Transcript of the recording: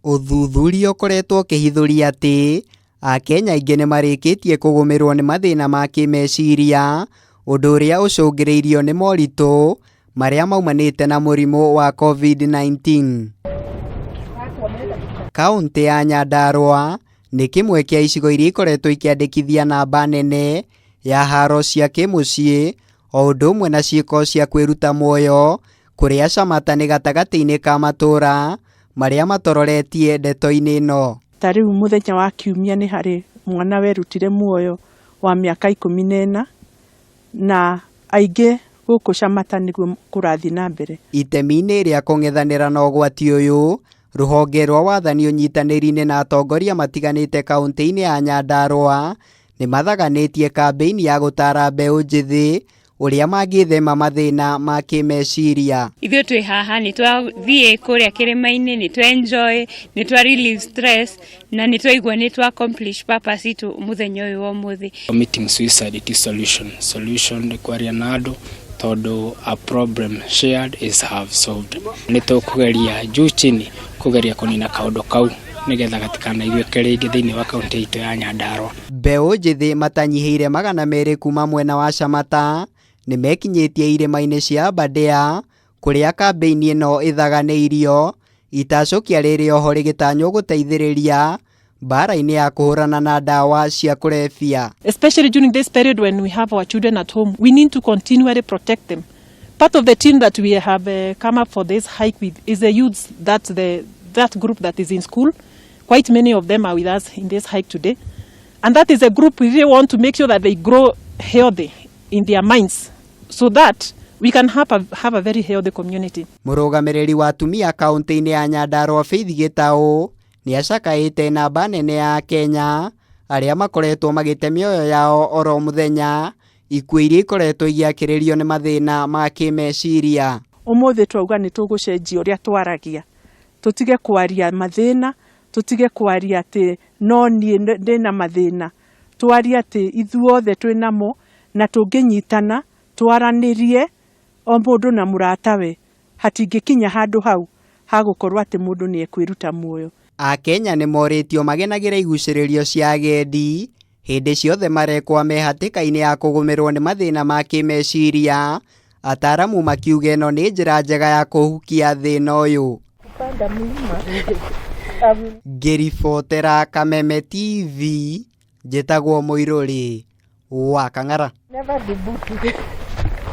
Uthuthuria ukoretwo ukihithuria ati Akenya aingĩ nĩ marĩkĩtie kũgũmĩrwo nĩ mathĩna ma kĩmeciria, ũndũ ũrĩa ũcũngĩrĩirio nĩ moritũ marĩa maumanĩte na mũrimũ wa COVID-19. Kaunti ya Nyandarua nĩ kĩmwe kĩa icigo iria ikoretwo ikĩandĩkithia namba nene ya haro cia kĩmũciĩ, o ũndũ ũmwe na ciĩko cia kwĩruta muoyo kũrĩa Chamata nĩ gatagatĩ-inĩ ka matũũra marĩa matororetie ndeto-inĩ ĩno. Tarĩu mũthenya wa Kiumia nĩ harĩ mwana werutire muoyo wa mĩaka 14 na aingĩ gũkũ Chamata nĩguo kũrathiĩ na mbere. Itemi-inĩ rĩa kũng'ethanĩra na ũgwati ũyũ, rũhonge rwa wathani ũnyitanĩri-inĩ na atongoria matiganĩte kaunti-inĩ ya Nyandarua nĩ mathaganĩtie kambĩini ya gũtara mbeũ njĩthĩ ũrĩa mangĩthema mathĩna ma kĩmeciria. Ithuĩ twĩ haha nĩ twathiĩ kũrĩa kĩrĩma-inĩ, nĩ twa-enjoy, nĩ twa-relieve stress na nĩ twaigua nĩ twa-accomplish purpose itũ mũthenya ũyũ wa ũmũthĩ. Committing suicide is solution nĩ kwaria na andũ tondũ a problem shared is half solved. Nĩ tũkũgeria juu chini kũgeria kũnina kaũndũ kau nĩgetha gatikanaiguĩke rĩngĩ thĩinĩ wa kaunti itũ ya Nyandarua. Mbeũ njĩthĩ matanyihĩire 200 kuma mwena wa Chamata nĩ mekinyĩtie irĩma-inĩ cia Aberdare kũrĩa kambĩini ĩno ĩthaganĩirio, itacokia rĩrĩ oho rĩgĩtanywo gũteithĩrĩria mbara-inĩ ya kũhũrana na ndawa cia kũrebia. Especially during this period when we have our children at home, we need to continually protect them. Part of the team that we have come up for this hike with is the youths, that group that is in school. Quite many of them are with us in this hike today. And that is a group we really want to make sure that they grow healthy in their minds so that we can have a very healthy community. Mũrũgamĩrĩri wa atumia kaunti-inĩ ya Nyandarua Faith Gĩtaũ nĩ acakaĩte namba nene ya Kenya arĩa makoretwo magĩte mĩoyo yao oro mũthenya, ikuũ iria ikoretwo igĩakĩrĩrio nĩ mathĩna ma kĩmeciria. Ũmũthĩ twauga nĩ tũgũcenjia ũrĩa twaragia, tũtige kwaria mathĩna, tũtige kwaria atĩ no niĩ ndĩna mathĩna, twaria atĩ ithuothe twĩnamo na tũngĩnyitana twaranĩrie o mũndũ na mũratawe, hatingĩkinya handũ hau hagũkorwo atĩ mũndũ nĩ ekwĩruta muoyo. Akenya nĩ morĩtio magenagĩra igucĩrĩrio cia agendi hĩndĩ ciothe marekwa me hatĩka-inĩ ya kũgũmĩrwo nĩ mathĩna ma kĩmeciria, ataaramu makiuga ĩno nĩ njĩra njega ya kũhukia thĩna ũyũ. Ngĩribotera Kameme TV, njĩtagwo Mũirũrĩ wa Kang'ara.